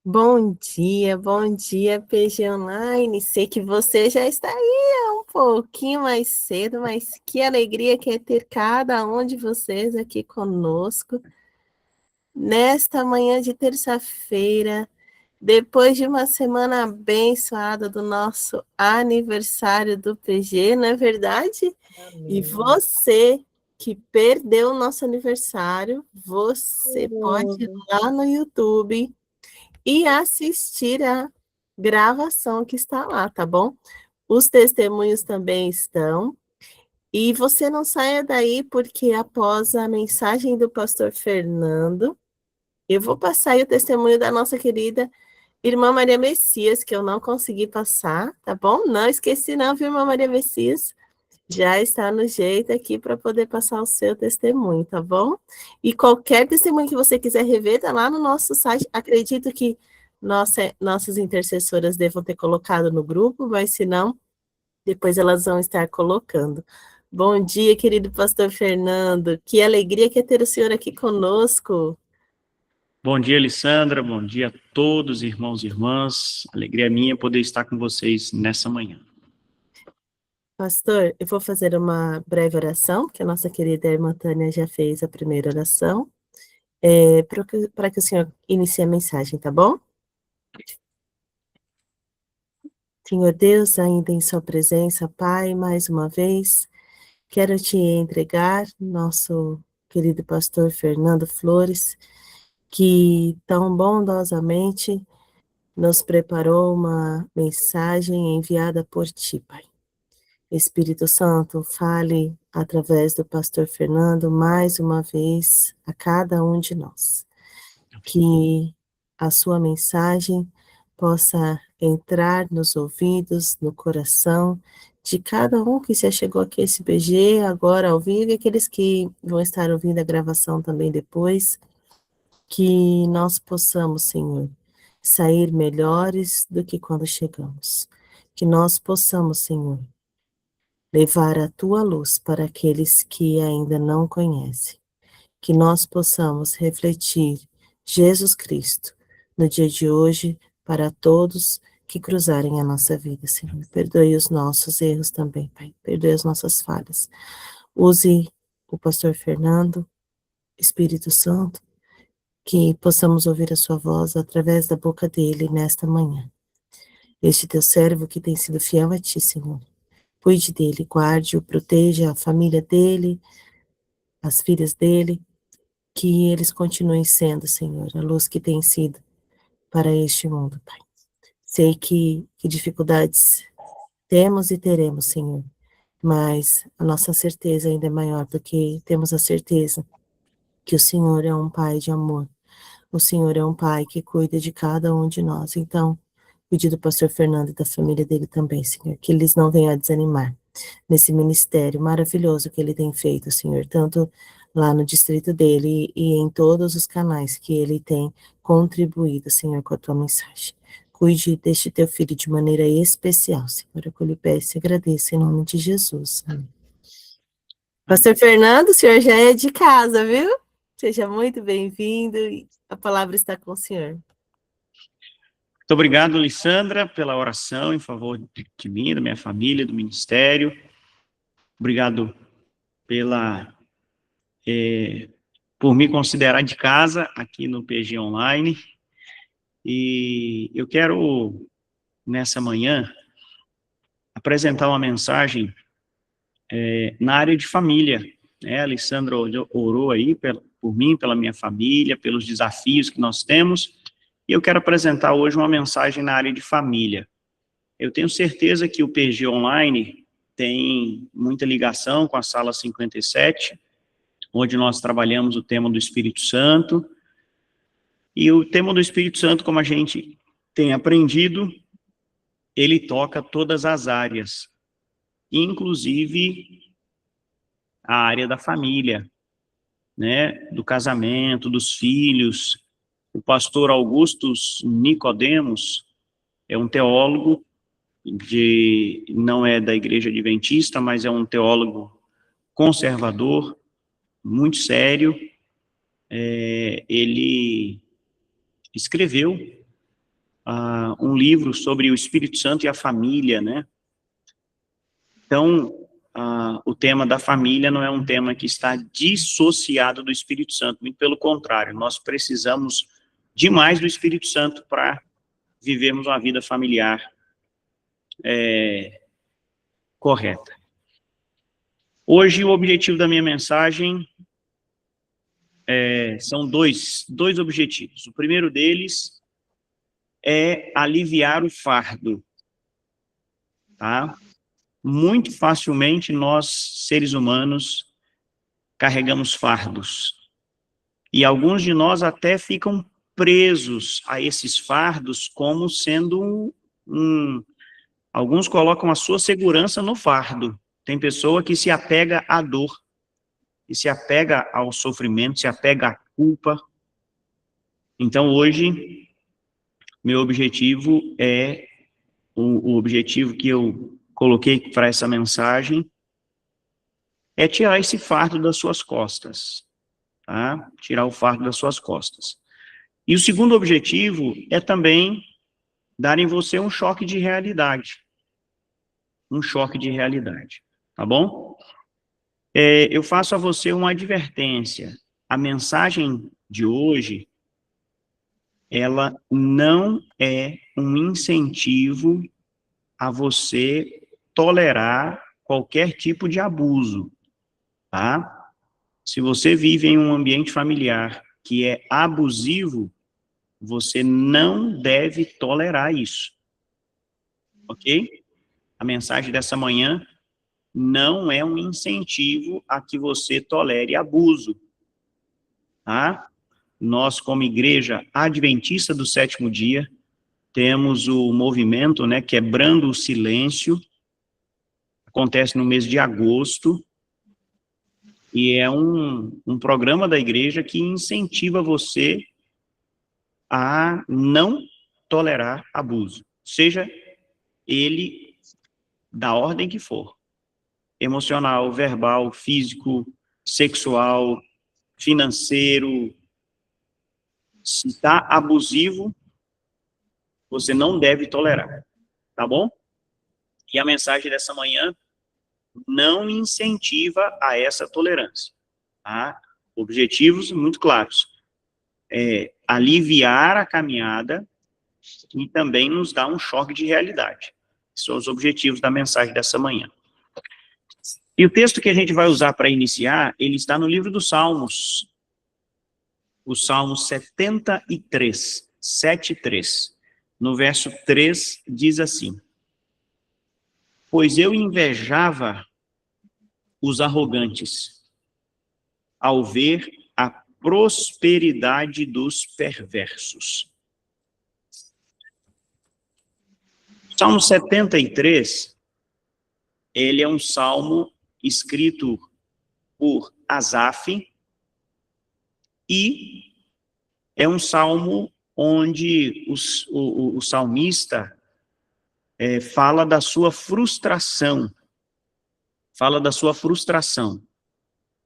Bom dia, PG Online. Sei que você já está aí um pouquinho mais cedo, mas que alegria que é ter cada um de vocês aqui conosco nesta manhã de terça-feira, depois de uma semana abençoada do nosso aniversário do PG, não é verdade? E Amém. você que perdeu o nosso aniversário, você pode ir Senhor. lá no YouTube e assistir a gravação que está lá, tá bom? Os testemunhos também estão. E você não saia daí, porque após a mensagem do pastor Fernando, eu vou passar aí o testemunho da nossa querida irmã Maria Messias, que eu não consegui passar, tá bom? Não esqueci não, viu, irmã Maria Messias? Já está no jeito aqui para poder passar o seu testemunho, tá bom? E qualquer testemunho que você quiser rever, tá lá no nosso site. Acredito que nossas intercessoras devam ter colocado no grupo, mas se não, depois elas vão estar colocando. Bom dia, querido pastor Fernando. Que alegria que é ter o senhor aqui conosco. Bom dia, Alessandra. Bom dia a todos, irmãos e irmãs. Alegria minha poder estar com vocês nessa manhã. Pastor, eu vou fazer uma breve oração, que a nossa querida irmã Tânia já fez a primeira oração, para que o senhor inicie a mensagem, tá bom? Senhor Deus, ainda em sua presença, Pai, mais uma vez, quero te entregar nosso querido pastor Fernando Flores, que tão bondosamente nos preparou uma mensagem enviada por ti, Pai. Espírito Santo, fale através do pastor Fernando mais uma vez a cada um de nós. Que a sua mensagem possa entrar nos ouvidos, no coração de cada um que se chegou aqui a esse BG, agora ao vivo, e aqueles que vão estar ouvindo a gravação também depois, que nós possamos, Senhor, sair melhores do que quando chegamos. Que nós possamos, Senhor, levar a tua luz para aqueles que ainda não conhecem. Que nós possamos refletir Jesus Cristo no dia de hoje para todos que cruzarem a nossa vida, Senhor. Perdoe os nossos erros também, Pai. Perdoe as nossas falhas. Use o pastor Fernando, Espírito Santo, que possamos ouvir a sua voz através da boca dele nesta manhã. Este teu servo que tem sido fiel a ti, Senhor. Cuide dele, guarde-o, proteja a família dele, as filhas dele, que eles continuem sendo, Senhor, a luz que tem sido para este mundo, Pai. Sei que dificuldades temos e teremos, Senhor, mas a nossa certeza ainda é maior, porque temos a certeza que o Senhor é um Pai de amor, o Senhor é um Pai que cuida de cada um de nós. Então, pedido do pastor Fernando e da família dele também, Senhor, que eles não venham a desanimar nesse ministério maravilhoso que ele tem feito, Senhor, tanto lá no distrito dele e em todos os canais que ele tem contribuído, Senhor, com a tua mensagem. Cuide deste teu filho de maneira especial, Senhor, eu lhe peço e agradeço em nome de Jesus. Amém. Pastor Fernando, o senhor já é de casa, viu? Seja muito bem-vindo e a palavra está com o senhor. Muito obrigado, Alessandra, pela oração em favor de mim, da minha família, do ministério. Obrigado por me considerar de casa aqui no PG Online. E eu quero, nessa manhã, apresentar uma mensagem na área de família. A Alessandra orou aí por mim, pela minha família, pelos desafios que nós temos, e eu quero apresentar hoje uma mensagem na área de família. Eu tenho certeza que o PG Online tem muita ligação com a Sala 57, onde nós trabalhamos o tema do Espírito Santo, e o tema do Espírito Santo, como a gente tem aprendido, ele toca todas as áreas, inclusive a área da família, né, do casamento, dos filhos. O pastor Augustus Nicodemos é um teólogo, não é da Igreja Adventista, mas é um teólogo conservador, muito sério. Ele escreveu um livro sobre o Espírito Santo e a família, né? Então, o tema da família não é um tema que está dissociado do Espírito Santo, muito pelo contrário, nós precisamos demais do Espírito Santo para vivermos uma vida familiar correta. Hoje, o objetivo da minha mensagem são dois objetivos. O primeiro deles é aliviar o fardo, tá? Muito facilmente nós, seres humanos, carregamos fardos. E alguns de nós até ficam presos a esses fardos como sendo alguns colocam a sua segurança no fardo. Tem pessoa que se apega à dor, que se apega ao sofrimento, se apega à culpa. Então, hoje, meu objetivo o objetivo que eu coloquei para essa mensagem é tirar esse fardo das suas costas, tá? Tirar o fardo das suas costas. E o segundo objetivo é também dar em você um choque de realidade. Um choque de realidade, tá bom? Eu faço a você uma advertência. A mensagem de hoje, ela não é um incentivo a você tolerar qualquer tipo de abuso, tá? Se você vive em um ambiente familiar que é abusivo, você não deve tolerar isso, ok? A mensagem dessa manhã não é um incentivo a que você tolere abuso, tá? Nós, como igreja adventista do sétimo dia, temos o movimento, né, Quebrando o Silêncio, acontece no mês de agosto, e é um programa da igreja que incentiva você a não tolerar abuso, seja ele da ordem que for, emocional, verbal, físico, sexual, financeiro. Se está abusivo, você não deve tolerar, tá bom? E a mensagem dessa manhã não incentiva a essa tolerância, tá? Objetivos muito claros. Aliviar a caminhada e também nos dar um choque de realidade. São os objetivos da mensagem dessa manhã. E o texto que a gente vai usar para iniciar, ele está no livro dos Salmos, o Salmo 73, 7:3. No verso 3, diz assim: pois eu invejava os arrogantes, ao ver a prosperidade dos perversos. Salmo 73, ele é um salmo escrito por Asaf, e é um salmo onde o salmista fala da sua frustração. Fala da sua frustração.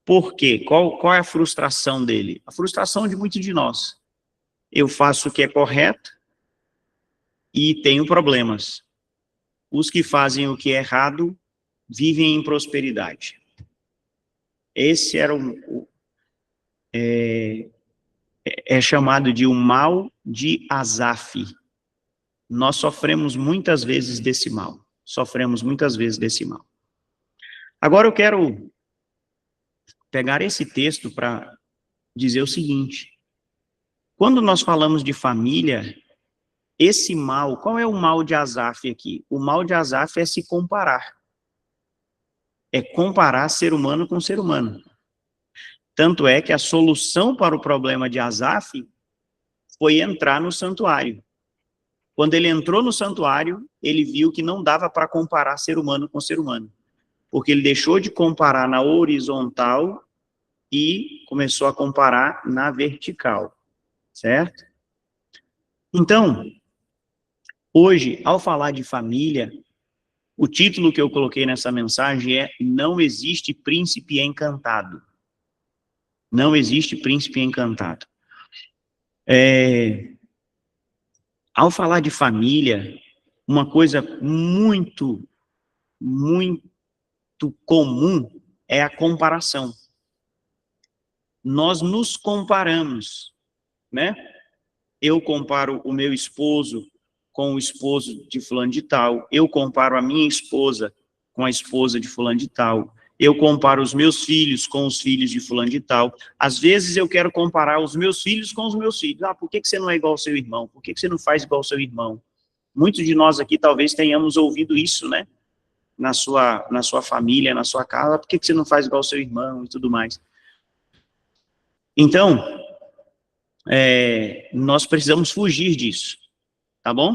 Por quê? Qual é a frustração dele? A frustração de muitos de nós. Eu faço o que é correto e tenho problemas. Os que fazem o que é errado vivem em prosperidade. Esse era chamado de o mal de Asaf. Nós sofremos muitas vezes desse mal. Sofremos muitas vezes desse mal. Agora eu quero pegar esse texto para dizer o seguinte: quando nós falamos de família, esse mal, qual é o mal de Asaf aqui? O mal de Asaf é se comparar. É comparar ser humano com ser humano. Tanto é que a solução para o problema de Asaf foi entrar no santuário. Quando ele entrou no santuário, ele viu que não dava para comparar ser humano com ser humano. Porque ele deixou de comparar na horizontal e começou a comparar na vertical. Certo? Então, hoje, ao falar de família, o título que eu coloquei nessa mensagem é Não Existe Príncipe Encantado. Não existe príncipe encantado. Ao falar de família, uma coisa muito, muito comum é a comparação. Nós nos comparamos, né? Eu comparo o meu esposo com o esposo de fulano de tal, eu comparo a minha esposa com a esposa de fulano de tal, eu comparo os meus filhos com os filhos de fulano de tal. Às vezes eu quero comparar os meus filhos com os meus filhos. Ah, por que você não é igual ao seu irmão? Por que você não faz igual ao seu irmão? Muitos de nós aqui talvez tenhamos ouvido isso, né? Na sua família, na sua casa, por que você não faz igual ao seu irmão e tudo mais? Então, nós precisamos fugir disso, tá bom?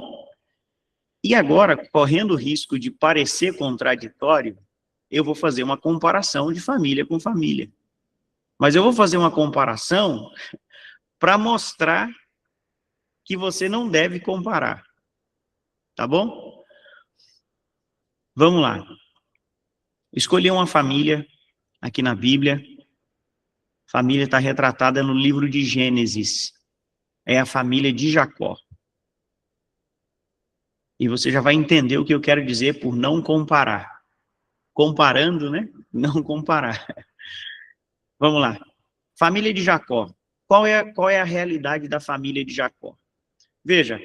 E agora, correndo o risco de parecer contraditório, eu vou fazer uma comparação de família com família. Mas eu vou fazer uma comparação para mostrar que você não deve comparar, tá bom? Vamos lá. Escolhi uma família aqui na Bíblia. A família está retratada no livro de Gênesis. É a família de Jacó. E você já vai entender o que eu quero dizer por não comparar. Comparando, né? Não comparar. Vamos lá. Família de Jacó. Qual é a realidade da família de Jacó? Veja,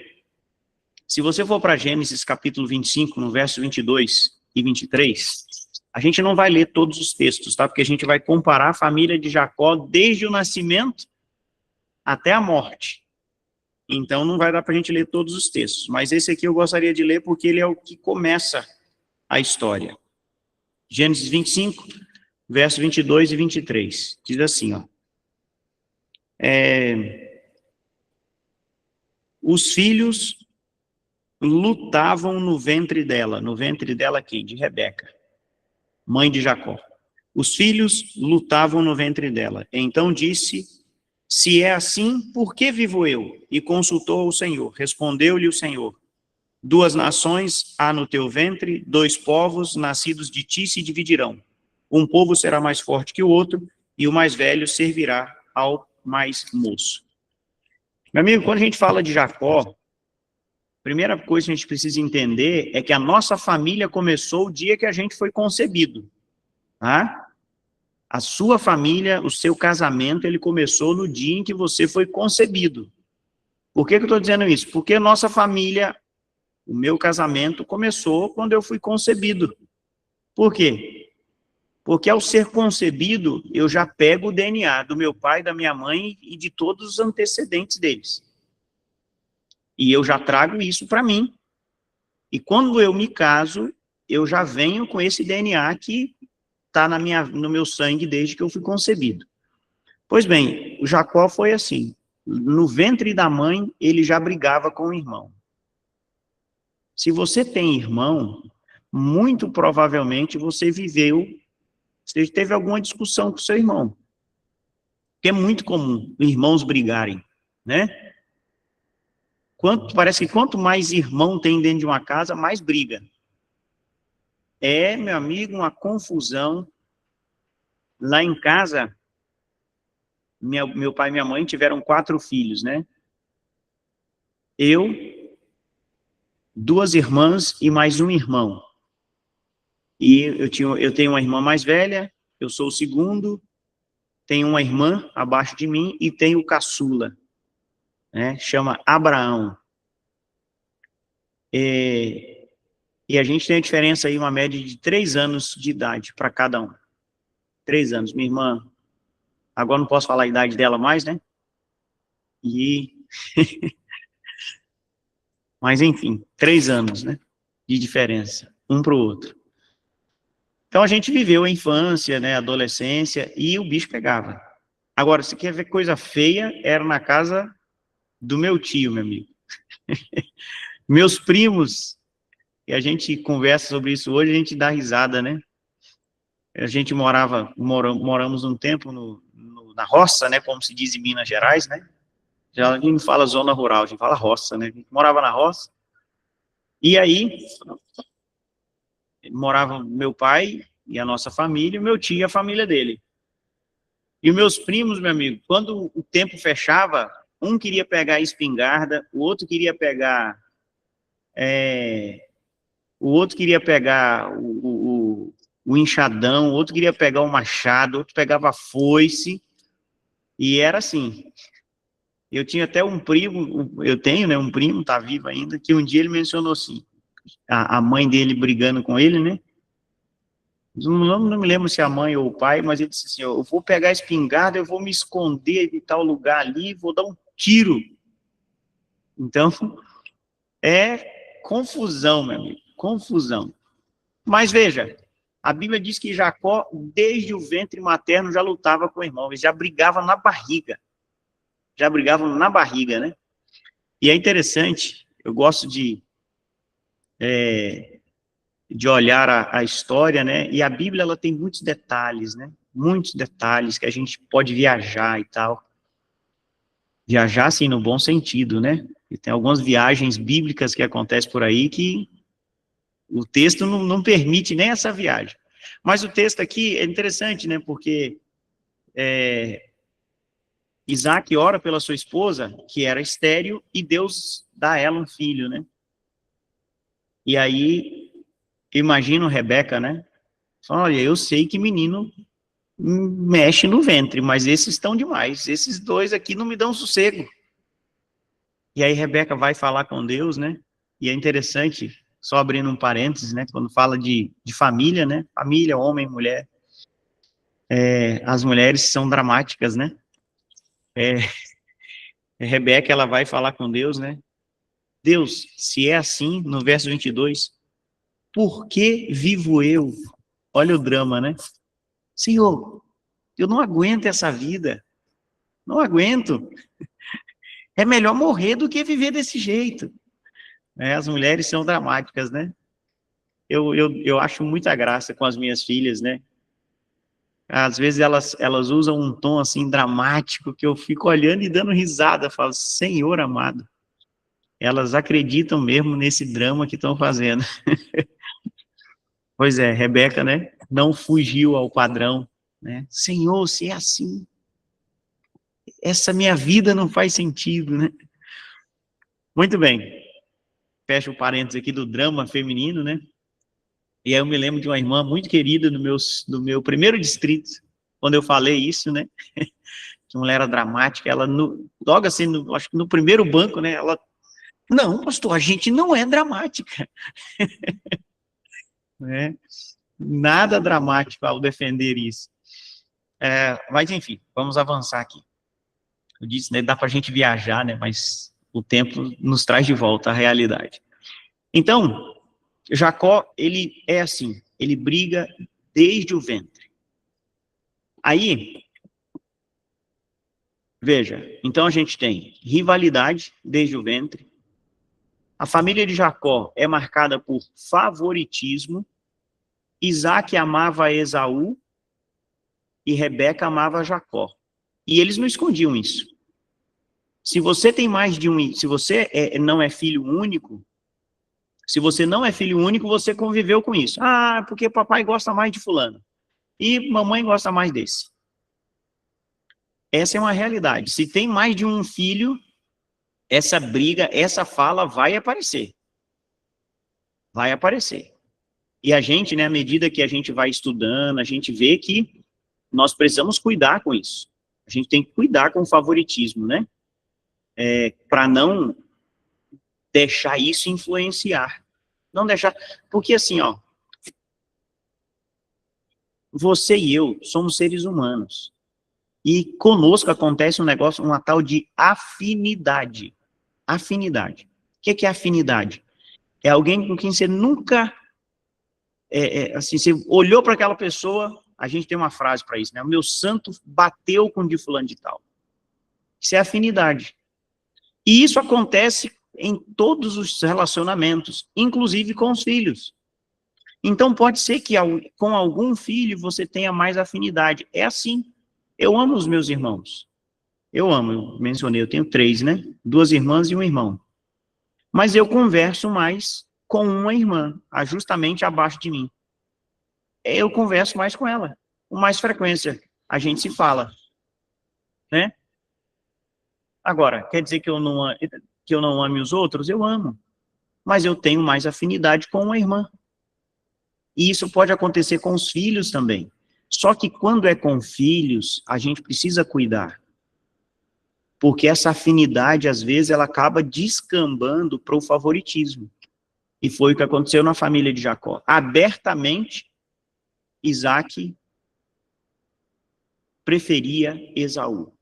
se você for para Gênesis capítulo 25, no verso 22 e 23, a gente não vai ler todos os textos, tá? Porque a gente vai comparar a família de Jacó desde o nascimento até a morte. Então não vai dar para a gente ler todos os textos, mas esse aqui eu gostaria de ler porque ele é o que começa a história. Gênesis 25, verso 22 e 23, diz assim, ó. Os filhos lutavam no ventre dela quem? De Rebeca, mãe de Jacó. Os filhos lutavam no ventre dela. Então disse, se é assim, por que vivo eu? E consultou o Senhor. Respondeu-lhe o Senhor, 2 nações há no teu ventre, 2 povos nascidos de ti se dividirão. Um povo será mais forte que o outro, e o mais velho servirá ao mais moço. Meu amigo, quando a gente fala de Jacó, a primeira coisa que a gente precisa entender é que a nossa família começou o dia que a gente foi concebido. Tá? A sua família, o seu casamento, ele começou no dia em que você foi concebido. Por que eu estou dizendo isso? Porque a nossa família, o meu casamento, começou quando eu fui concebido. Por quê? Porque ao ser concebido, eu já pego o DNA do meu pai, da minha mãe e de todos os antecedentes deles. E eu já trago isso para mim. E quando eu me caso, eu já venho com esse DNA que está no meu sangue desde que eu fui concebido. Pois bem, o Jacó foi assim. No ventre da mãe, ele já brigava com o irmão. Se você tem irmão, muito provavelmente você teve alguma discussão com seu irmão. Porque é muito comum irmãos brigarem, né? Parece que quanto mais irmão tem dentro de uma casa, mais briga. Meu amigo, uma confusão. Lá em casa, meu pai e minha mãe tiveram 4 filhos, né? Eu, 2 irmãs e mais um irmão. E eu tenho uma irmã mais velha, eu sou o segundo, tenho uma irmã abaixo de mim e tenho o caçula, né? Chama Abraão. E a gente tem a diferença aí, uma média de 3 anos de idade para cada um. 3 anos. Minha irmã, agora não posso falar a idade dela mais, né? Mas enfim, 3 anos, né? De diferença, um para o outro. Então a gente viveu a infância, né? A adolescência, e o bicho pegava. Agora, se quer ver coisa feia, era na casa do meu tio, meu amigo. Meus primos, e a gente conversa sobre isso hoje, a gente dá risada, né? A gente moramos um tempo na roça, né? Como se diz em Minas Gerais, né? Já a gente não fala zona rural, a gente fala roça, né? A gente morava na roça. E aí, morava meu pai e a nossa família, e meu tio e a família dele. E os meus primos, meu amigo, quando o tempo fechava, Um queria pegar a espingarda, o outro queria pegar o enxadão, o outro queria pegar o machado, o outro pegava a foice, e era assim. Eu tinha até um primo, eu tenho, né, um primo, tá vivo ainda, que um dia ele mencionou assim, a mãe dele brigando com ele, né, não me lembro se é a mãe ou o pai, mas ele disse assim, eu vou pegar a espingarda, eu vou me esconder de tal lugar ali, vou dar um tiro. Então, é confusão, meu amigo, confusão. Mas veja, a Bíblia diz que Jacó, desde o ventre materno, já lutava com o irmão, ele já brigava na barriga, né? E é interessante, eu gosto de olhar a história, né? E a Bíblia, ela tem muitos detalhes, né? Muitos detalhes que a gente pode viajar e tal. Viajar, assim, no bom sentido, né? E tem algumas viagens bíblicas que acontecem por aí que o texto não permite nem essa viagem. Mas o texto aqui é interessante, né? Porque Isaac ora pela sua esposa, que era estéril, e Deus dá a ela um filho, né? E aí, imagino Rebeca, né? Fala, olha, eu sei que menino mexe no ventre, mas esses estão demais. Esses dois aqui não me dão sossego. E aí Rebeca vai falar com Deus, né? E é interessante, só abrindo um parênteses, né? Quando fala de família, né? Família, homem, mulher. As mulheres são dramáticas, né? É, Rebeca, ela vai falar com Deus, né? Deus, se é assim, no verso 22, por que vivo eu? Olha o drama, né? Senhor, eu não aguento essa vida. Não aguento. É melhor morrer do que viver desse jeito. As mulheres são dramáticas, né? Eu acho muita graça com as minhas filhas, né? Às vezes elas usam um tom assim dramático que eu fico olhando e dando risada. Falo, Senhor amado, elas acreditam mesmo nesse drama que estão fazendo. Pois é, Rebeca, né? Não fugiu ao padrão, né? Senhor, se é assim, essa minha vida não faz sentido, né? Muito bem. Fecha o parênteses aqui do drama feminino, né? E aí eu me lembro de uma irmã muito querida no meu primeiro distrito, quando eu falei isso, né? Que mulher era dramática, ela, logo assim, acho que no primeiro banco, né? Ela, não, pastor, a gente não é dramática, né? Nada dramático ao defender isso. Mas, enfim, vamos avançar aqui. Eu disse, né? Dá para a gente viajar, né? Mas o tempo nos traz de volta à realidade. Então, Jacó, ele é assim, ele briga desde o ventre. Aí, veja, então a gente tem rivalidade desde o ventre. A família de Jacó é marcada por favoritismo. Isaac amava Esaú e Rebeca amava Jacó. E eles não escondiam isso. Se você tem mais de um, se você não é filho único, se você não é filho único, você conviveu com isso. Ah, porque papai gosta mais de fulano e mamãe gosta mais desse. Essa é uma realidade. Se tem mais de um filho, essa briga, essa fala vai aparecer. Vai aparecer. E a gente, né, à medida que a gente vai estudando, a gente vê que nós precisamos cuidar com isso. A gente tem que cuidar com o favoritismo, né? Para não deixar isso influenciar. Não deixar. Porque assim, ó, você e eu somos seres humanos. E conosco acontece um negócio, uma tal de afinidade. Afinidade. O que é afinidade? É alguém com quem você nunca, assim, você olhou para aquela pessoa, a gente tem uma frase para isso, né? O meu santo bateu com o de fulano de tal. Isso é afinidade. E isso acontece em todos os relacionamentos, inclusive com os filhos. Então pode ser que com algum filho você tenha mais afinidade. É assim. Eu amo os meus irmãos. Eu amo, eu mencionei, eu tenho 3, né? 2 irmãs e um irmão. Mas eu converso mais com uma irmã, justamente abaixo de mim. Eu converso mais com ela, com mais frequência. A gente se fala, né? Agora, quer dizer que eu não ame os outros? Eu amo. Mas eu tenho mais afinidade com uma irmã. E isso pode acontecer com os filhos também. Só que quando é com filhos, a gente precisa cuidar. Porque essa afinidade, às vezes, ela acaba descambando para o favoritismo. E foi o que aconteceu na família de Jacó. Abertamente, Isaac preferia Esaú.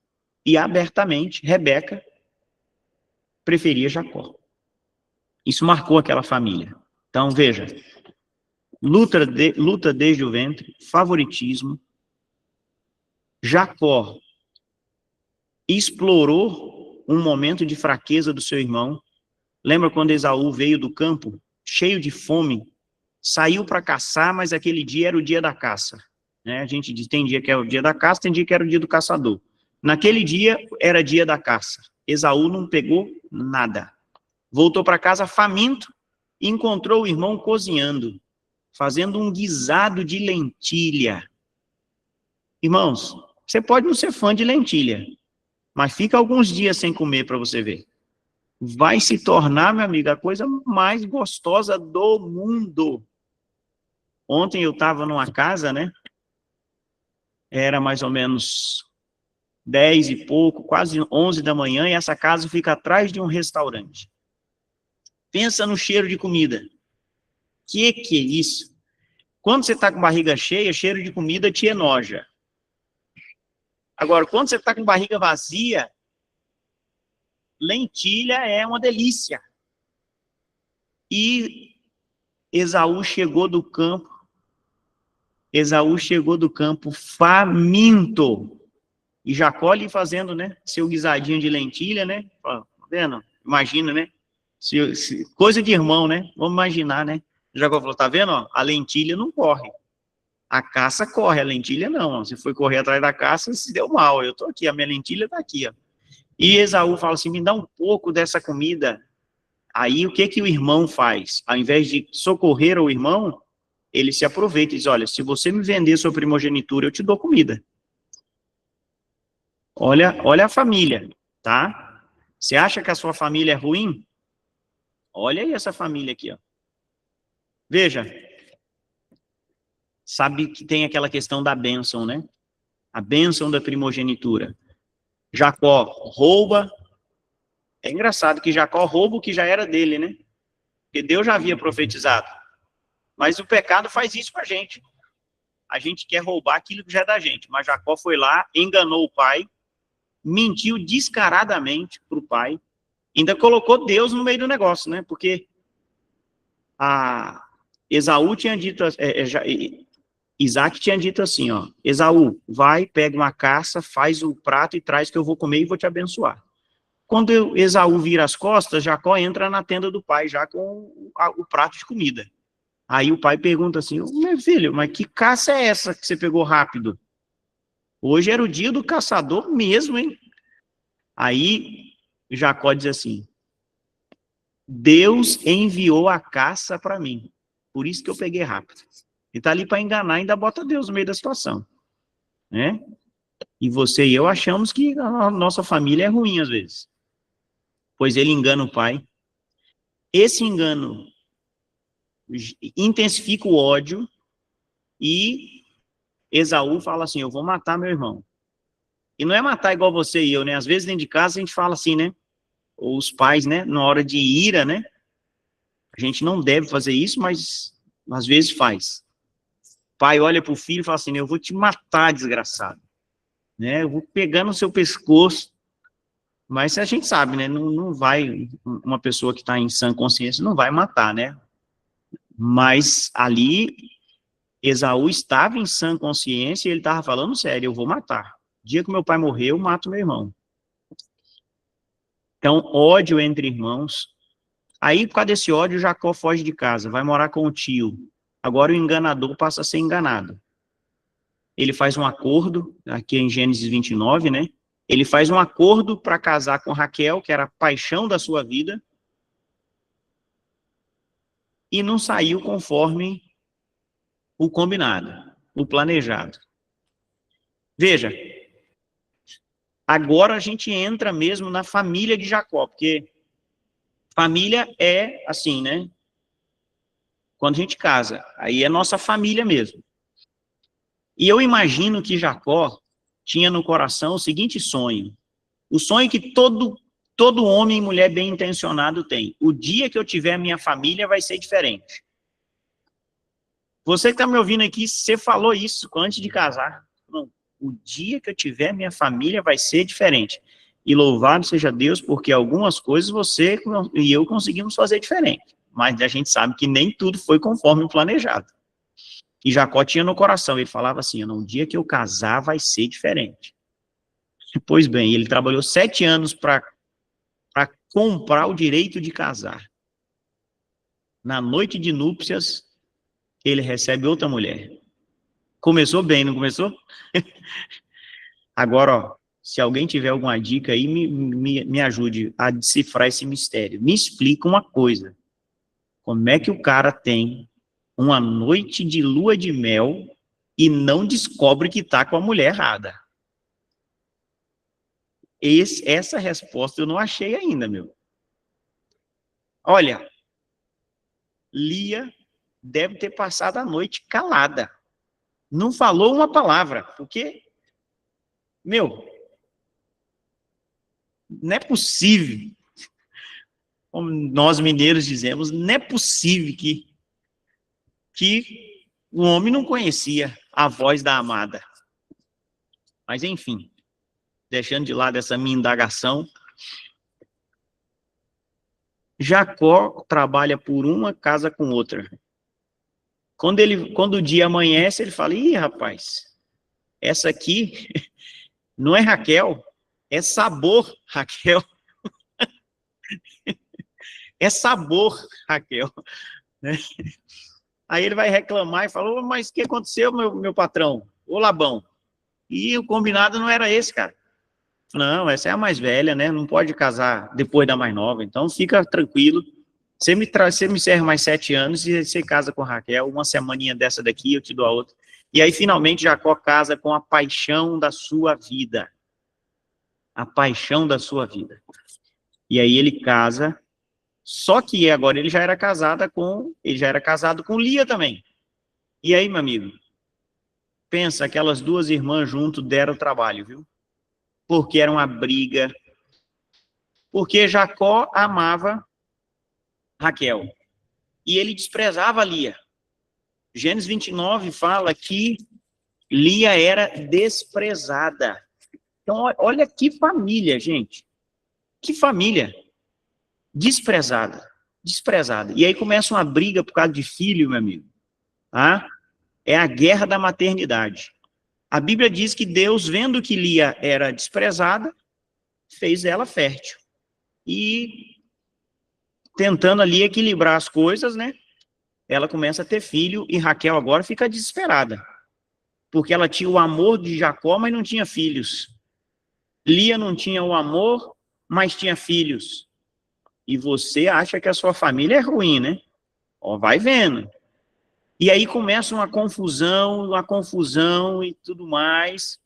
E abertamente, Rebeca preferia Jacó. Isso marcou aquela família. Então, veja, luta desde o ventre, favoritismo. Jacó explorou um momento de fraqueza do seu irmão. Lembra quando Esaú veio do campo, cheio de fome, saiu para caçar, mas aquele dia era o dia da caça. Né? A gente diz, tem dia que é o dia da caça, tem dia que era o dia do caçador. Naquele dia, era dia da caça. Esaú não pegou nada. Voltou para casa faminto e encontrou o irmão cozinhando, fazendo um guisado de lentilha. Irmãos, você pode não ser fã de lentilha, mas fica alguns dias sem comer para você ver. Vai se tornar, meu amigo, a coisa mais gostosa do mundo. Ontem eu estava numa casa, né? Era mais ou menos 10 e pouco, quase 11 da manhã, e essa casa fica atrás de um restaurante. Pensa no cheiro de comida. Que é isso? Quando você está com barriga cheia, cheiro de comida te enoja. Agora, quando você está com barriga vazia, lentilha é uma delícia. E Esaú chegou do campo faminto. E Jacó ali fazendo, né, seu guisadinho de lentilha, né? Tá vendo? Imagina, né? Coisa de irmão, né? Vamos imaginar, né? Jacó falou, tá vendo? Ó, a lentilha não corre. A caça corre, a lentilha não. Ó. Você foi correr atrás da caça, se deu mal. Eu tô aqui, a minha lentilha tá aqui, ó. E Esaú fala assim, me dá um pouco dessa comida. Aí o que que o irmão faz? Ao invés de socorrer o irmão, ele se aproveita e diz, olha, se você me vender sua primogenitura, eu te dou comida. Olha a família, tá? Você acha que a sua família é ruim? Olha aí essa família aqui, ó. Veja, sabe que tem aquela questão da bênção, né? A bênção da primogenitura. Jacó rouba. É engraçado que Jacó rouba o que já era dele, né? Porque Deus já havia profetizado. Mas o pecado faz isso com a gente. A gente quer roubar aquilo que já é da gente. Mas Jacó foi lá, enganou o pai, mentiu descaradamente para o pai, ainda colocou Deus no meio do negócio, né? Porque Esaú tinha dito, Isaac tinha dito assim, ó, Esaú, vai, pega uma caça, faz o prato e traz que eu vou comer e vou te abençoar. Quando Esaú vira as costas, Jacó entra na tenda do pai já com o prato de comida. Aí o pai pergunta assim, meu filho, mas que caça é essa que você pegou rápido? Hoje era o dia do caçador mesmo, hein? Aí Jacó diz assim, Deus enviou a caça para mim, por isso que eu peguei rápido. Ele está ali para enganar, ainda bota Deus no meio da situação, né? E você e eu achamos que a nossa família é ruim às vezes, pois ele engana o pai. Esse engano intensifica o ódio e Esaú fala assim, eu vou matar meu irmão. E não é matar igual você e eu, né? Às vezes dentro de casa a gente fala assim, né? Ou os pais, né? Na hora de ira, né? A gente não deve fazer isso, mas às vezes faz. O pai olha para o filho e fala assim, eu vou te matar, desgraçado. Né? Eu vou pegar no seu pescoço. Mas a gente sabe, né? Não vai, uma pessoa que está em sã consciência não vai matar, né? Mas ali, Esaú estava em sã consciência e ele estava falando sério, eu vou matar. O dia que meu pai morrer, eu mato meu irmão. Então, ódio entre irmãos. Aí, por causa desse ódio, Jacó foge de casa, vai morar com o tio. Agora o enganador passa a ser enganado. Ele faz um acordo, aqui em Gênesis 29, né? Ele faz um acordo para casar com Raquel, que era a paixão da sua vida, e não saiu conforme o combinado, o planejado. Veja, agora a gente entra mesmo na família de Jacó, porque família é assim, né? Quando a gente casa, aí é nossa família mesmo. E eu imagino que Jacó tinha no coração o seguinte sonho, o sonho que todo homem e mulher bem intencionado tem: o dia que eu tiver minha família vai ser diferente. Você que está me ouvindo aqui, você falou isso antes de casar. Não, o dia que eu tiver minha família vai ser diferente. E louvado seja Deus, porque algumas coisas você e eu conseguimos fazer diferente. Mas a gente sabe que nem tudo foi conforme o planejado. E Jacó tinha no coração, ele falava assim: no dia que eu casar vai ser diferente. Pois bem, ele trabalhou 7 anos para comprar o direito de casar. Na noite de núpcias, ele recebe outra mulher. Começou bem, não começou? Agora, ó, se alguém tiver alguma dica aí, me ajude a decifrar esse mistério. Me explica uma coisa. Como é que o cara tem uma noite de lua de mel e não descobre que está com a mulher errada? Essa resposta eu não achei ainda, meu. Olha, Lia deve ter passado a noite calada. Não falou uma palavra, porque, meu, não é possível, como nós mineiros dizemos, não é possível que o homem não conhecia a voz da amada. Mas, enfim, deixando de lado essa minha indagação, Jacó trabalha por uma, casa com outra. Quando o dia amanhece, ele fala: ih, rapaz, essa aqui não é Raquel, é sabor, Raquel. É sabor, Raquel. Né? Aí ele vai reclamar e fala: mas o que aconteceu, meu patrão? Ô Labão. E o combinado não era esse, cara. Não, essa é a mais velha, né? Não pode casar depois da mais nova. Então fica tranquilo. Você me serve mais 7 anos e você casa com a Raquel. Uma semaninha dessa daqui, eu te dou a outra. E aí, finalmente, Jacó casa com a paixão da sua vida. A paixão da sua vida. E aí ele casa, só que agora ele já era casado com Lia também. E aí, meu amigo, pensa, aquelas duas irmãs junto deram trabalho, viu? Porque era uma briga. Porque Jacó amava Raquel. E ele desprezava Lia. Gênesis 29 fala que Lia era desprezada. Então, olha que família, gente. Que família. Desprezada. Desprezada. E aí começa uma briga por causa de filho, meu amigo. Tá? É a guerra da maternidade. A Bíblia diz que Deus, vendo que Lia era desprezada, fez ela fértil. E tentando ali equilibrar as coisas, né? Ela começa a ter filho e Raquel agora fica desesperada. Porque ela tinha o amor de Jacó, mas não tinha filhos. Lia não tinha o amor, mas tinha filhos. E você acha que a sua família é ruim, né? Ó, vai vendo. E aí começa uma confusão e tudo mais.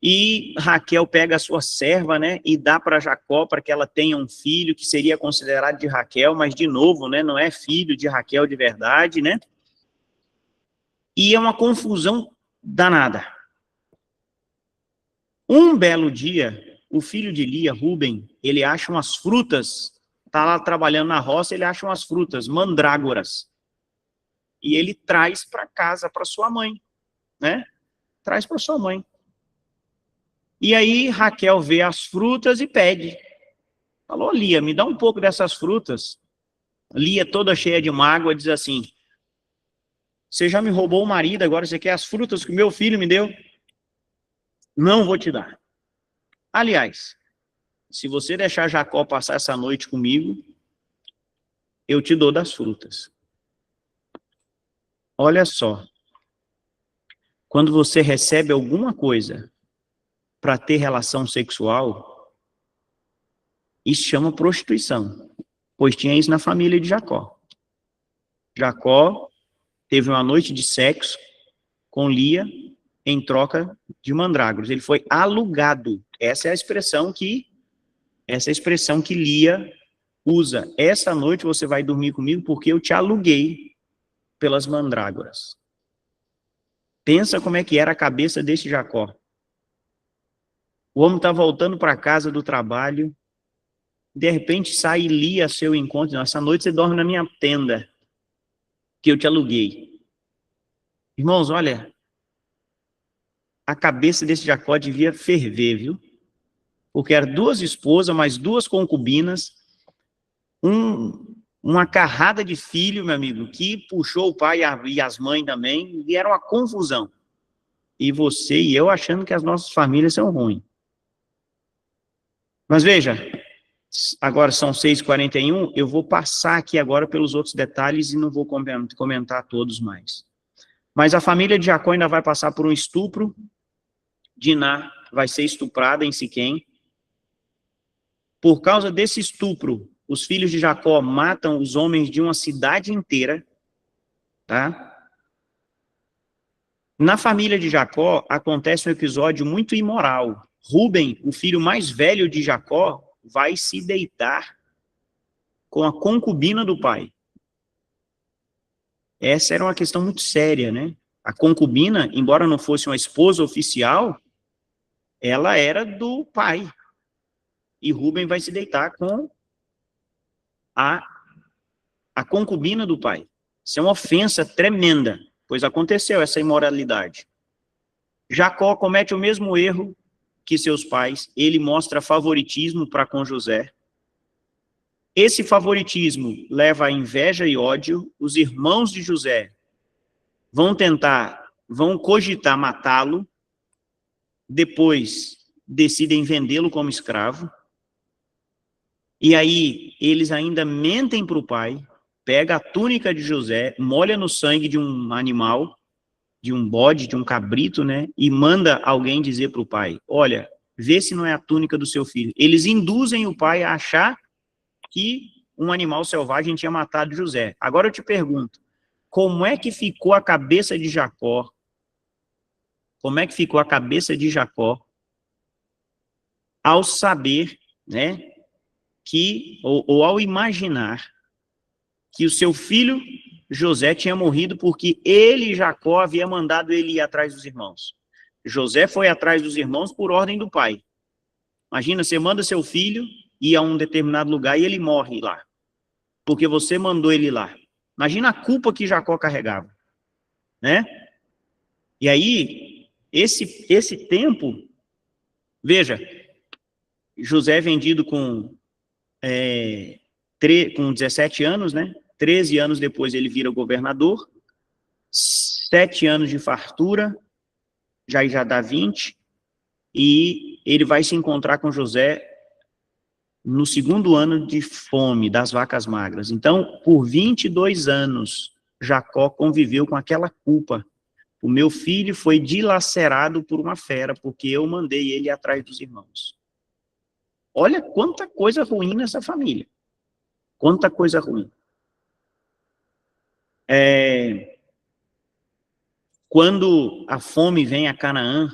E Raquel pega a sua serva, né, e dá para Jacó para que ela tenha um filho que seria considerado de Raquel, mas de novo, né, não é filho de Raquel de verdade, né? E é uma confusão danada. Um belo dia, o filho de Lia, Rúben, ele acha umas frutas, tá lá trabalhando na roça, ele acha umas frutas, mandrágoras. E ele traz para casa, para sua mãe, né? Traz para sua mãe. E aí Raquel vê as frutas e pede. Falou: Lia, me dá um pouco dessas frutas. Lia, toda cheia de mágoa, diz assim: você já me roubou o marido, agora você quer as frutas que o meu filho me deu? Não vou te dar. Aliás, se você deixar Jacó passar essa noite comigo, eu te dou das frutas. Olha só. Quando você recebe alguma coisa para ter relação sexual, isso chama prostituição, pois tinha isso na família de Jacó. Jacó teve uma noite de sexo com Lia, em troca de mandrágoras. Ele foi alugado. Essa é a expressão que Lia usa. Esta noite você vai dormir comigo porque eu te aluguei pelas mandrágoras. Pensa como é que era a cabeça desse Jacó. O homem está voltando para casa do trabalho, de repente sai Lia a seu encontro. Essa noite você dorme na minha tenda, que eu te aluguei. Irmãos, olha, a cabeça desse Jacó devia ferver, viu? Porque eram 2 esposas, mais 2 concubinas, uma carrada de filho, meu amigo, que puxou o pai e as mães também, e era uma confusão. E você e eu achando que as nossas famílias são ruins. Mas veja, agora são 6h41, eu vou passar aqui agora pelos outros detalhes e não vou comentar todos mais. Mas a família de Jacó ainda vai passar por um estupro. Diná vai ser estuprada em Siquém. Por causa desse estupro, os filhos de Jacó matam os homens de uma cidade inteira, tá? Na família de Jacó acontece um episódio muito imoral. Rúben, o filho mais velho de Jacó, vai se deitar com a concubina do pai. Essa era uma questão muito séria, né? A concubina, embora não fosse uma esposa oficial, ela era do pai. E Rúben vai se deitar com a concubina do pai. Isso é uma ofensa tremenda, pois aconteceu essa imoralidade. Jacó comete o mesmo erro que seus pais, ele mostra favoritismo para com José. Esse favoritismo leva a inveja e ódio. Os irmãos de José vão cogitar matá-lo, depois decidem vendê-lo como escravo, e aí eles ainda mentem para o pai, pega a túnica de José, molha no sangue de um animal, de um bode, de um cabrito, né, e manda alguém dizer para o pai, olha, vê se não é a túnica do seu filho. Eles induzem o pai a achar que um animal selvagem tinha matado José. Agora eu te pergunto, como é que ficou a cabeça de Jacó? Como é que ficou a cabeça de Jacó ao saber, né, que, ou ao imaginar que o seu filho José tinha morrido porque ele, Jacó, havia mandado ele ir atrás dos irmãos. José foi atrás dos irmãos por ordem do pai. Imagina, você manda seu filho ir a um determinado lugar e ele morre lá, porque você mandou ele lá. Imagina a culpa que Jacó carregava, né? E aí, esse tempo, veja, José é vendido com 17 anos, né? 13 anos depois ele vira governador, 7 anos de fartura, já dá 20, e ele vai se encontrar com José no 2º ano de fome das vacas magras. Então, por 22 anos, Jacó conviveu com aquela culpa. O meu filho foi dilacerado por uma fera, porque eu mandei ele atrás dos irmãos. Olha quanta coisa ruim nessa família. Quanta coisa ruim. Quando a fome vem a Canaã,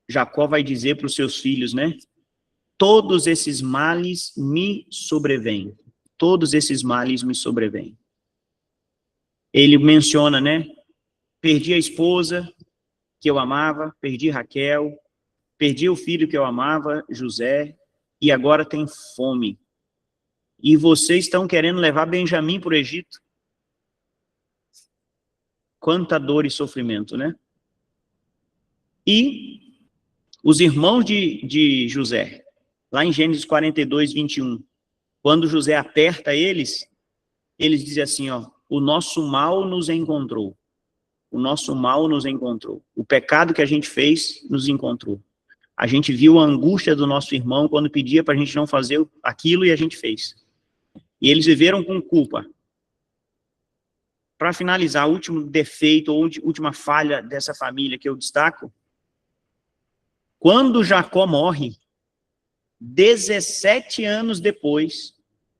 Jacó vai dizer para os seus filhos, né? Todos esses males me sobrevêm. Todos esses males me sobrevêm. Ele menciona, né? Perdi a esposa que eu amava, perdi Raquel, perdi o filho que eu amava, José, e agora tem fome. E vocês estão querendo levar Benjamim para o Egito? Quanta dor e sofrimento, né? E os irmãos de José, lá em Gênesis 42, 21, quando José aperta eles dizem assim, ó, o nosso mal nos encontrou. O nosso mal nos encontrou. O pecado que a gente fez nos encontrou. A gente viu a angústia do nosso irmão quando pedia para a gente não fazer aquilo e a gente fez. E eles viveram com culpa. Para finalizar, o último defeito ou última falha dessa família que eu destaco, quando Jacó morre, 17 anos depois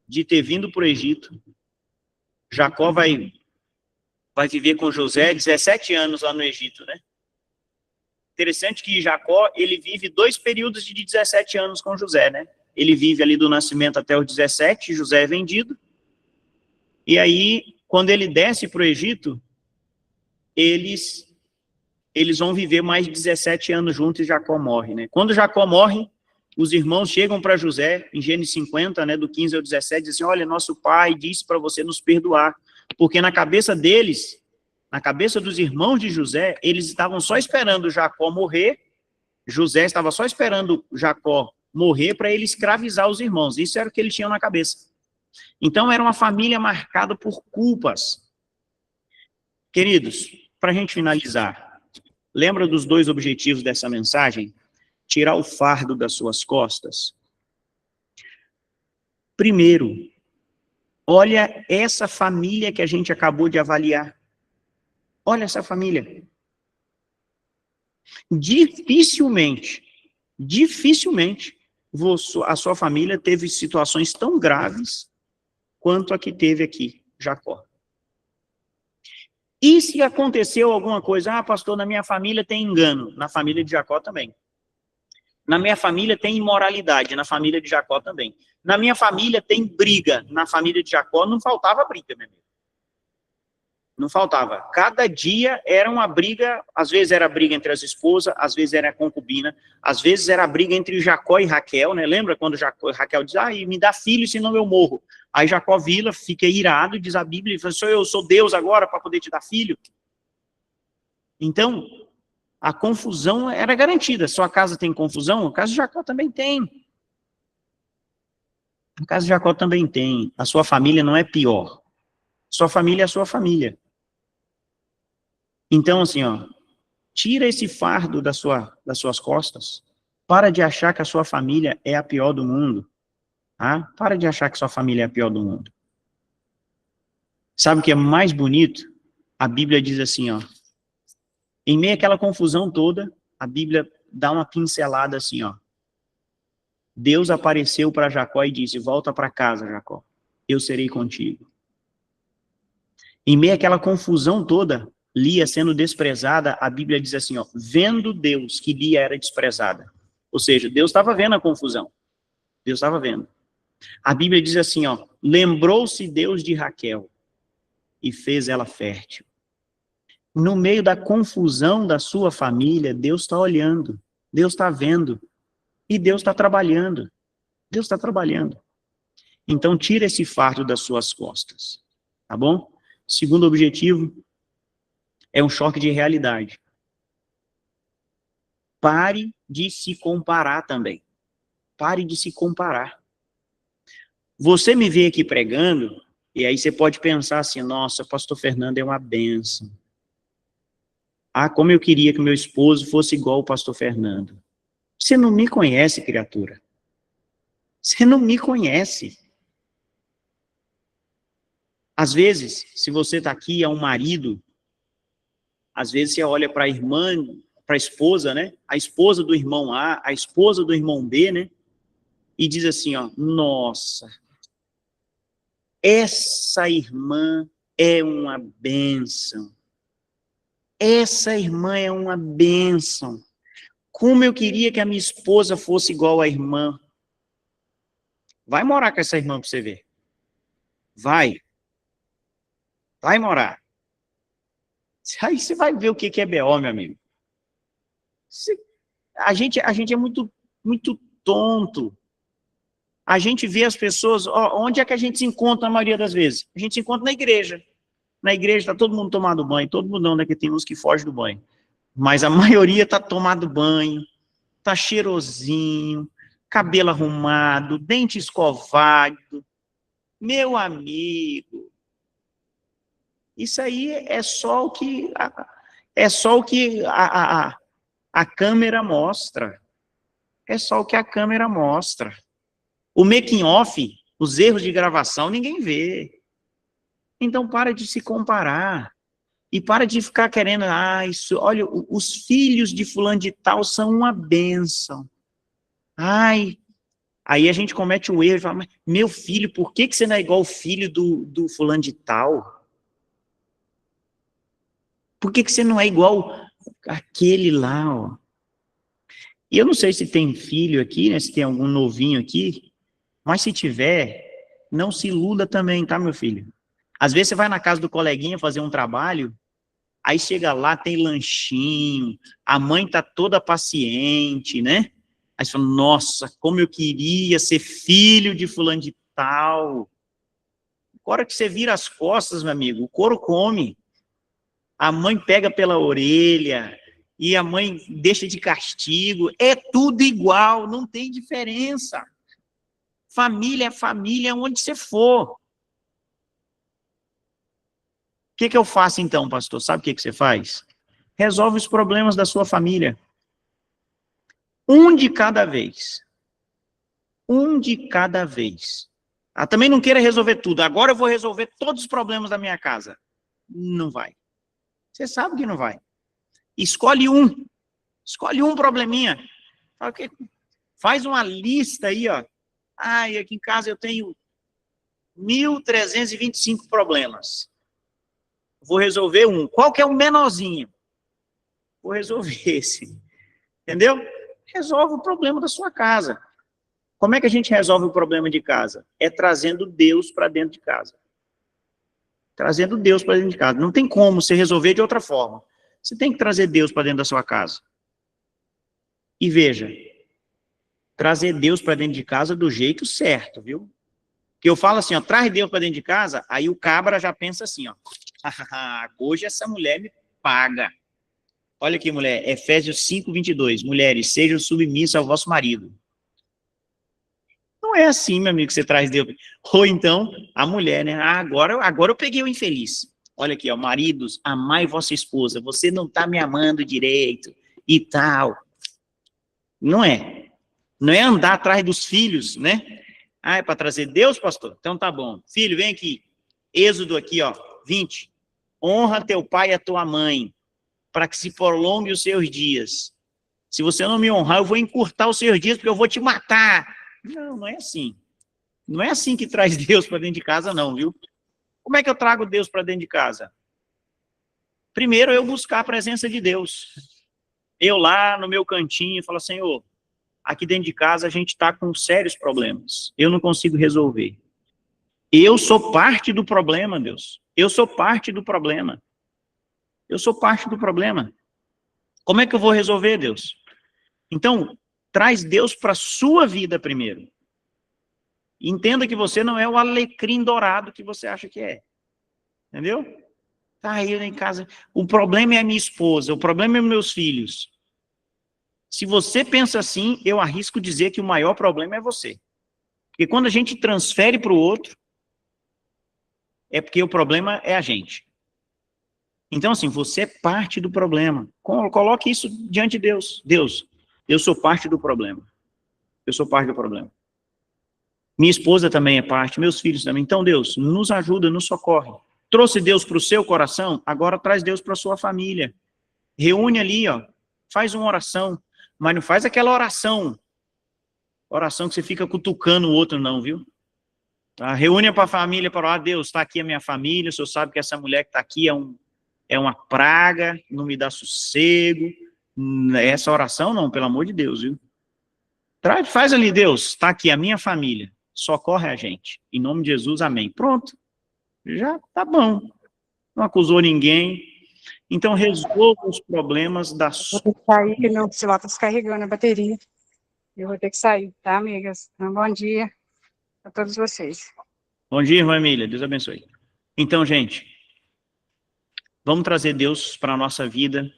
de ter vindo para o Egito, Jacó vai viver com José 17 anos lá no Egito, né? Interessante que Jacó, ele vive 2 períodos de 17 anos com José, né? Ele vive ali do nascimento até os 17, José é vendido, e aí, quando ele desce para o Egito, eles vão viver mais de 17 anos juntos e Jacó morre, né? Quando Jacó morre, os irmãos chegam para José, em Gênesis 50, né, do 15 ao 17, dizem assim, olha, nosso pai disse para você nos perdoar, porque na cabeça deles, na cabeça dos irmãos de José, eles estavam só esperando Jacó morrer, José estava só esperando Jacó morrer para ele escravizar os irmãos, isso era o que eles tinham na cabeça. Então era uma família marcada por culpas. Queridos, para a gente finalizar, lembra dos 2 objetivos dessa mensagem? Tirar o fardo das suas costas. Primeiro, olha essa família que a gente acabou de avaliar. Olha essa família. Dificilmente, a sua família teve situações tão graves quanto a que teve aqui, Jacó. E se aconteceu alguma coisa, pastor, na minha família tem engano, na família de Jacó também. Na minha família tem imoralidade, na família de Jacó também. Na minha família tem briga, na família de Jacó não faltava briga, meu amigo. Não faltava. Cada dia era uma briga, às vezes era briga entre as esposas, às vezes era concubina, às vezes era briga entre Jacó e Raquel, né? Lembra quando Raquel diz, me dá filho, senão eu morro. Aí Jacó vila, fica irado, diz a Bíblia, e fala, eu sou Deus agora para poder te dar filho? Então, a confusão era garantida. Sua casa tem confusão? A casa de Jacó também tem. A casa de Jacó também tem. A sua família não é pior. Sua família é a sua família. Então, assim, tira esse fardo das suas costas. Para de achar que a sua família é a pior do mundo. Tá? Para de achar que sua família é a pior do mundo. Sabe o que é mais bonito? A Bíblia diz assim, em meio àquela confusão toda, a Bíblia dá uma pincelada assim, Deus apareceu para Jacó e disse, volta para casa, Jacó, eu serei contigo. Em meio àquela confusão toda, Lia sendo desprezada, a Bíblia diz assim, vendo Deus que Lia era desprezada. Ou seja, Deus estava vendo a confusão. Deus estava vendo. A Bíblia diz assim, lembrou-se Deus de Raquel e fez ela fértil. No meio da confusão da sua família, Deus está olhando, Deus está vendo, e Deus está trabalhando. Deus está trabalhando. Então, tira esse fardo das suas costas, tá bom? Segundo objetivo, é um choque de realidade. Pare de se comparar também. Pare de se comparar. Você me vê aqui pregando, e aí você pode pensar assim, nossa, pastor Fernando é uma bênção. Como eu queria que meu esposo fosse igual o pastor Fernando. Você não me conhece, criatura. Você não me conhece. Às vezes, se você está aqui, é um marido, às vezes você olha para a irmã, para a esposa, né? A esposa do irmão A, a esposa do irmão B, né? E diz assim, nossa, essa irmã é uma bênção. Essa irmã é uma bênção. Como eu queria que a minha esposa fosse igual à irmã. Vai morar com essa irmã para você ver. Vai morar. Aí você vai ver o que é BO, meu amigo. A gente é muito, muito tonto. A gente vê as pessoas, onde é que a gente se encontra na maioria das vezes? A gente se encontra na igreja. Na igreja está todo mundo tomando banho, todo mundo não, né, que tem uns que fogem do banho. Mas a maioria está tomando banho, está cheirosinho, cabelo arrumado, dente escovado. Meu amigo, isso aí é só o que a câmera mostra. É só o que a câmera mostra. O making off, os erros de gravação, ninguém vê. Então para de se comparar. E para de ficar querendo, olha, os filhos de fulano de tal são uma bênção. Aí a gente comete o erro e fala, mas, meu filho, por que você não é igual o filho do fulano de tal? Por que você não é igual aquele lá, E eu não sei se tem filho aqui, né, se tem algum novinho aqui, mas se tiver, não se iluda também, tá, meu filho? Às vezes você vai na casa do coleguinha fazer um trabalho, aí chega lá, tem lanchinho, a mãe tá toda paciente, né? Aí você fala, nossa, como eu queria ser filho de fulano de tal. Agora que você vira as costas, meu amigo, o couro come. A mãe pega pela orelha, e a mãe deixa de castigo. É tudo igual, não tem diferença. Família é família onde você for. O que eu faço então, pastor? Sabe o que você faz? Resolve os problemas da sua família. Um de cada vez. Um de cada vez. Ah, também não queira resolver tudo. Agora eu vou resolver todos os problemas da minha casa. Não vai. Você sabe que não vai. Escolhe um. Escolhe um probleminha. Faz uma lista aí, ó. Ah, e aqui em casa eu tenho 1.325 problemas. Vou resolver um. Qual que é o menorzinho? Vou resolver esse. Entendeu? Resolve o problema da sua casa. Como é que a gente resolve o problema de casa? É trazendo Deus para dentro de casa. Trazendo Deus para dentro de casa. Não tem como você resolver de outra forma. Você tem que trazer Deus para dentro da sua casa. E veja, trazer Deus para dentro de casa do jeito certo, viu? Que eu falo assim, ó, traz Deus para dentro de casa, aí o cabra já pensa assim, ó, hoje essa mulher me paga. Olha aqui, mulher, Efésios 5:22, mulheres, sejam submissas ao vosso marido. Não é assim, meu amigo, que você traz Deus. Ou então, a mulher, né, agora eu peguei o infeliz. Olha aqui, ó, maridos, amai vossa esposa, você não tá me amando direito, e tal. Não é. Não é andar atrás dos filhos, né? Ah, é para trazer Deus, pastor? Então tá bom. Filho, vem aqui. Êxodo aqui, ó, 20. Honra teu pai e a tua mãe, para que se prolongue os seus dias. Se você não me honrar, eu vou encurtar os seus dias, porque eu vou te matar. Não, não é assim. Não é assim que traz Deus para dentro de casa, não, viu? Como é que eu trago Deus para dentro de casa? Primeiro, eu buscar a presença de Deus. Eu lá no meu cantinho, falo, Senhor, aqui dentro de casa a gente está com sérios problemas. Eu não consigo resolver. Eu sou parte do problema, Deus. Eu sou parte do problema. Eu sou parte do problema. Como é que eu vou resolver, Deus? Então, traz Deus para a sua vida primeiro. Entenda que você não é o alecrim dourado que você acha que é. Entendeu? Tá aí em casa. O problema é a minha esposa, o problema é meus filhos. Se você pensa assim, eu arrisco dizer que o maior problema é você. Porque quando a gente transfere para o outro, é porque o problema é a gente. Então, assim, você é parte do problema. Coloque isso diante de Deus. Deus, eu sou parte do problema. Eu sou parte do problema. Minha esposa também é parte, meus filhos também. Então, Deus, nos ajuda, nos socorre. Trouxe Deus para o seu coração, agora traz Deus para a sua família. Reúne ali, ó, faz uma oração, mas não faz aquela oração que você fica cutucando o outro, não, viu? Tá? Reúne para a família, para orar, Deus, está aqui a minha família, o senhor sabe que essa mulher que está aqui é uma praga, não me dá sossego. Essa oração, não, pelo amor de Deus, viu? Faz ali, Deus, está aqui a minha família, socorre a gente. Em nome de Jesus, amém. Pronto, já tá bom. Não acusou ninguém. Então, resolva os problemas da sua... Vou ter que sair, que meu celular está descarregando a bateria. Eu vou ter que sair, tá, amigas? Um bom dia a todos vocês. Bom dia, irmã Emília, Deus abençoe. Então, gente, vamos trazer Deus para a nossa vida,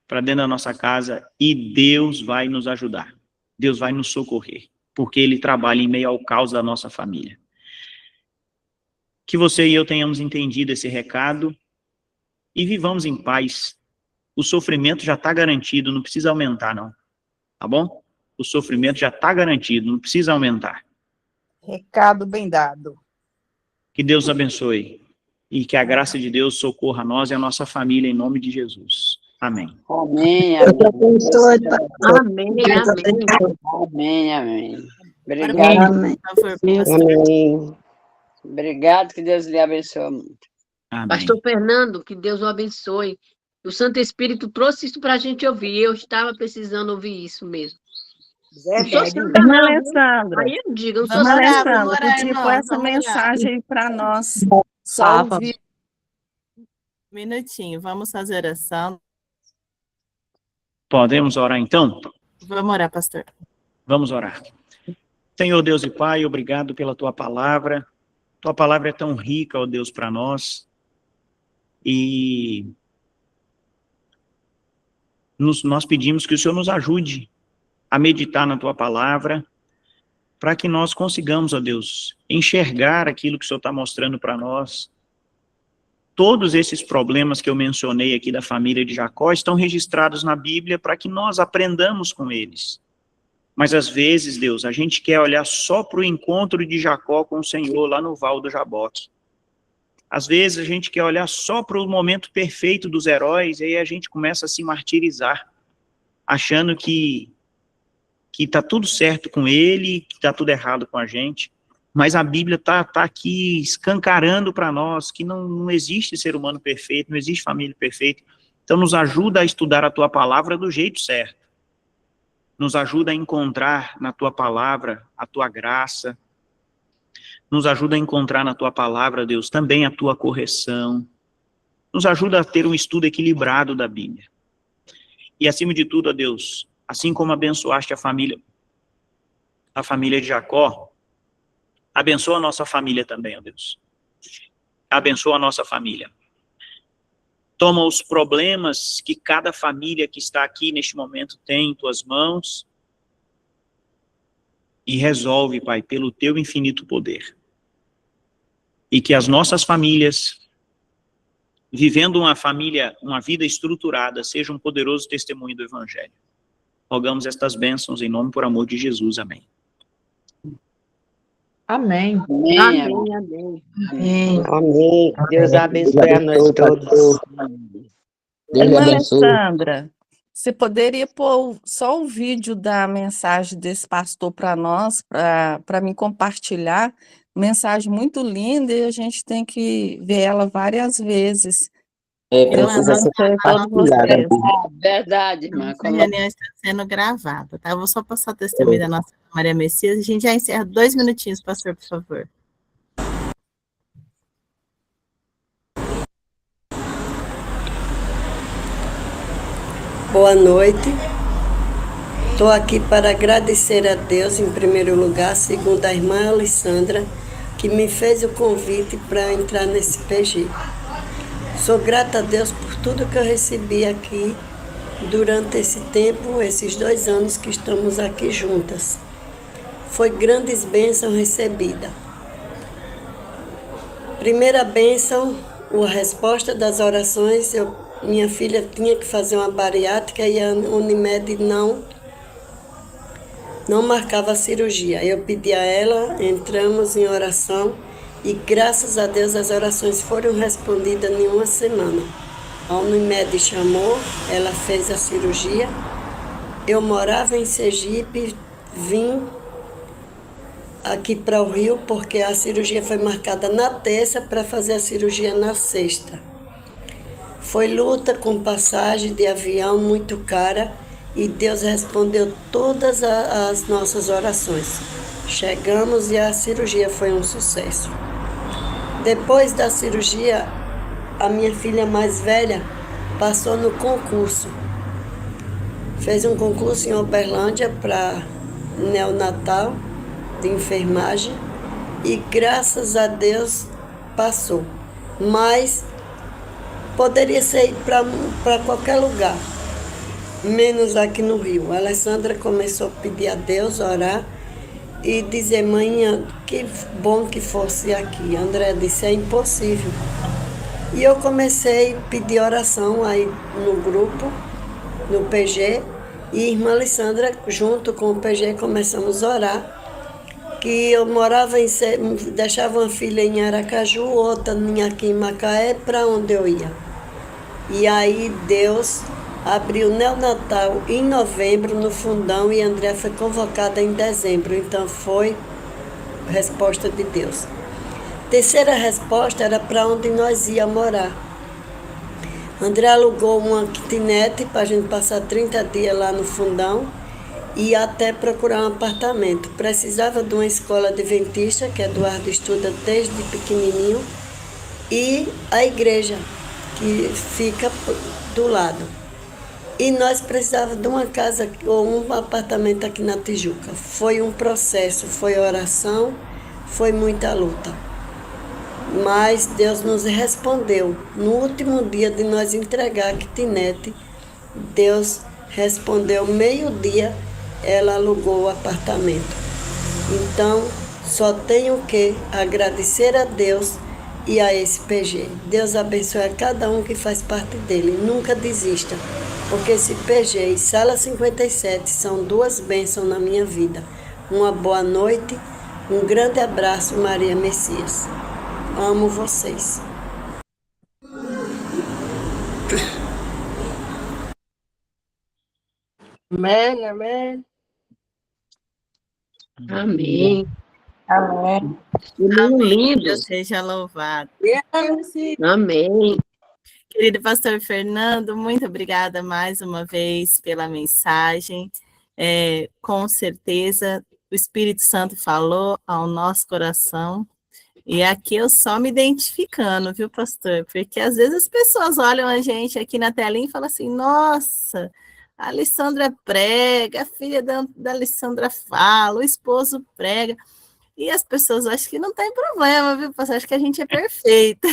para dentro da nossa casa, e Deus vai nos ajudar. Deus vai nos socorrer, porque Ele trabalha em meio ao caos da nossa família. Que você e eu tenhamos entendido esse recado e vivamos em paz. O sofrimento já está garantido, não precisa aumentar, não. Tá bom? O sofrimento já está garantido, não precisa aumentar. Recado bem dado. Que Deus abençoe e que a graça de Deus socorra a nós e a nossa família em nome de Jesus. Amém. Amém, Deus amém. abençoe, pastor. Amém, Deus amém. abençoe. Amém, amém. Agora, Obrigado, Amém. por favor, pastor. Amém. obrigado, que Deus lhe abençoe muito. Amém. Pastor Fernando, que Deus o abençoe. O Santo Espírito trouxe isso para a gente ouvir. Eu estava precisando ouvir isso mesmo. Não sou Verdade. santa, Irmã não, viu? Alessandra, Aí eu digo, eu não sou Irmã Vamos santa, orar, não. Alessandra, podia pôr irmãos, essa vamos orar. mensagem aí para nós. Só Tá, ouvir. Um minutinho, vamos fazer oração. Podemos orar então? Vamos orar, pastor. Vamos orar. Senhor Deus e Pai, obrigado pela tua palavra. Tua palavra é tão rica, ó Deus, para nós. E nós pedimos que o Senhor nos ajude a meditar na tua palavra, para que nós consigamos, ó Deus, enxergar aquilo que o Senhor está mostrando para nós. Todos esses problemas que eu mencionei aqui da família de Jacó estão registrados na Bíblia para que nós aprendamos com eles. Mas às vezes, Deus, a gente quer olhar só para o encontro de Jacó com o Senhor lá no Val do Jaboque. Às vezes a gente quer olhar só para o momento perfeito dos heróis e aí a gente começa a se martirizar, achando que está tudo certo com ele, que está tudo errado com a gente. Mas a Bíblia está aqui escancarando para nós que não existe ser humano perfeito, não existe família perfeita. Então nos ajuda a estudar a tua palavra do jeito certo. Nos ajuda a encontrar na tua palavra a tua graça. Nos ajuda a encontrar na tua palavra, Deus, também a tua correção. Nos ajuda a ter um estudo equilibrado da Bíblia. E acima de tudo, ó Deus, assim como abençoaste a família de Jacó, abençoa a nossa família também, ó Deus. Abençoa a nossa família. Toma os problemas que cada família que está aqui neste momento tem em tuas mãos e resolve, Pai, pelo teu infinito poder. E que as nossas famílias, vivendo uma vida estruturada, seja um poderoso testemunho do Evangelho. Rogamos estas bênçãos em nome por amor de Jesus. Amém. Amém. Amém, Amém, amém. Amém. Amém. Deus abençoe a nós todos. Deus Irmã abençoe. Alessandra, você poderia pôr só o vídeo da mensagem desse pastor para nós, para mim compartilhar? Mensagem muito linda e a gente tem que ver ela várias vezes. Deus Irmã, abençoe a todos vocês. Verdade, irmã. essa reunião está sendo gravada, tá? Eu vou só passar o testemunho da nossa Maria Messias. A gente já encerra 2 minutinhos, pastor, por favor. Boa noite. Estou aqui para agradecer a Deus, em primeiro lugar, segundo a irmã Alessandra, que me fez o convite para entrar nesse PG. Sou grata a Deus por tudo que eu recebi aqui durante esse tempo, esses 2 anos que estamos aqui juntas. Foi grandes bênçãos recebidas. Primeira bênção, a resposta das orações. Minha filha tinha que fazer uma bariátrica e a Unimed não marcava a cirurgia. Eu pedi a ela, entramos em oração e graças a Deus as orações foram respondidas em 1 semana. A Unimed chamou, ela fez a cirurgia. Eu morava em Sergipe, vim aqui para o Rio porque a cirurgia foi marcada na terça para fazer a cirurgia na sexta. Foi luta com passagem de avião muito cara e Deus respondeu todas as nossas orações. Chegamos e a cirurgia foi um sucesso. Depois da cirurgia, a minha filha mais velha passou no concurso. Fez um concurso em Uberlândia para neonatal de enfermagem e graças a Deus passou. Mas poderia ser para qualquer lugar, menos aqui no Rio. A Alessandra começou a pedir a Deus, orar e dizer, mãe, que bom que fosse aqui. André disse, é impossível. E eu comecei a pedir oração aí no grupo, no PG, e irmã Alessandra, junto com o PG, começamos a orar. Que eu morava deixava uma filha em Aracaju, outra aqui em Macaé, para onde eu ia. E aí Deus abriu o neonatal em novembro no Fundão e André foi convocada em dezembro. Então foi resposta de Deus. Terceira resposta era para onde nós ia morar. André alugou uma kitnet para a gente passar 30 dias lá no Fundão e até procurar um apartamento. Precisava de uma escola adventista, que Eduardo estuda desde pequenininho, e a igreja, que fica do lado. E nós precisávamos de uma casa ou um apartamento aqui na Tijuca. Foi um processo, foi oração, foi muita luta. Mas Deus nos respondeu. No último dia de nós entregar a kitnet, Deus respondeu, meio-dia, ela alugou o apartamento. Então, só tenho que agradecer a Deus e a esse PG. Deus abençoe a cada um que faz parte dele. Nunca desista, porque esse PG e Sala 57 são duas bênçãos na minha vida. Uma boa noite, um grande abraço, Maria Messias. Amo vocês. Amém, amém. Amém. Amém. Lindo. Deus seja louvado. Amém. Querido pastor Fernando, muito obrigada mais uma vez pela mensagem. Com certeza, o Espírito Santo falou ao nosso coração. E aqui eu só me identificando, viu, pastor? Porque às vezes as pessoas olham a gente aqui na telinha e falam assim, nossa, a Alessandra prega, a filha da Alessandra fala, o esposo prega. E as pessoas acham que não tem problema, viu, pastor? Acho que a gente é perfeita.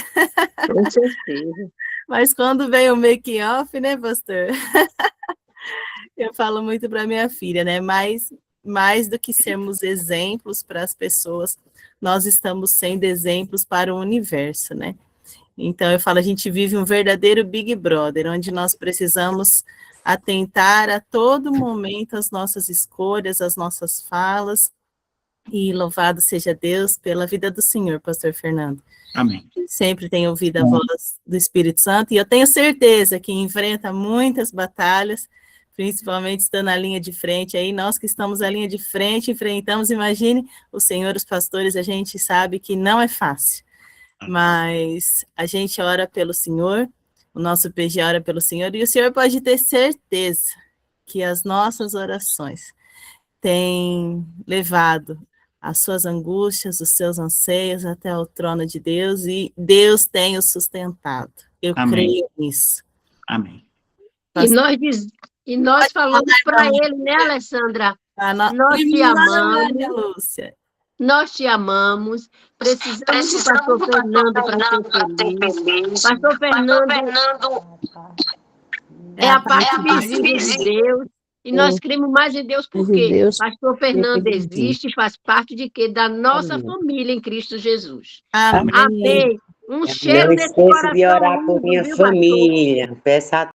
Com certeza. Mas quando vem o making off, né, pastor? Eu falo muito para minha filha, né? Mais do que sermos exemplos para as pessoas, nós estamos sendo exemplos para o universo, né? Então, eu falo, a gente vive um verdadeiro Big Brother, onde nós precisamos atentar a todo momento às nossas escolhas, às nossas falas, e louvado seja Deus pela vida do Senhor, pastor Fernando. Amém. Sempre tenho ouvido a voz do Espírito Santo, e eu tenho certeza que enfrenta muitas batalhas, principalmente estando na linha de frente aí, nós que estamos na linha de frente, enfrentamos, imagine, o Senhor, os pastores, a gente sabe que não é fácil, mas a gente ora pelo Senhor, o nosso PG ora pelo Senhor, e o Senhor pode ter certeza que as nossas orações têm levado as suas angústias, os seus anseios até o trono de Deus, e Deus tem o sustentado. Eu creio nisso. Amém. E nós falamos para ele, né, Alessandra? Nós te amamos. Lúcia. Nós te amamos. Precisamos do pastor Fernando para ser feliz. Pastor Fernando é a parte visível de Deus. E nós cremos mais em Deus porque pastor Fernando existe, faz parte de quê? Da nossa família em Cristo Jesus. Amém. Amém. Um cheiro Não nesse esqueça coração. de orar por minha família. Peça a